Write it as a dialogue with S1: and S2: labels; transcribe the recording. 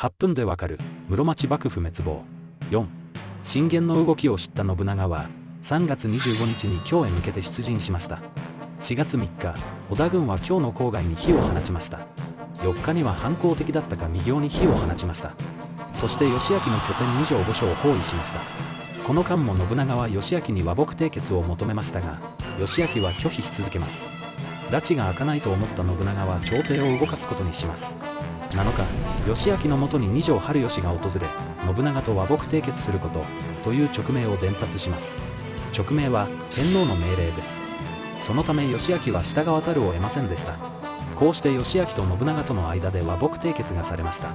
S1: 8分でわかる室町幕府滅亡。4、信玄の動きを知った信長は3月25日に京へ向けて出陣しました。4月3日、織田軍は京の郊外に火を放ちました。4日には反抗的だったか右京に火を放ちました。そして義昭の拠点二条御所を包囲しました。この間も信長は義昭に和睦締結を求めましたが、義昭は拒否し続けます。拉致が開かないと思った信長は朝廷を動かすことにします。7日、義昭のもとに二条晴義が訪れ、信長と和睦締結することという勅命を伝達します。勅命は天皇の命令です。そのため義昭は従わざるを得ませんでした。こうして義昭と信長との間で和睦締結がされました。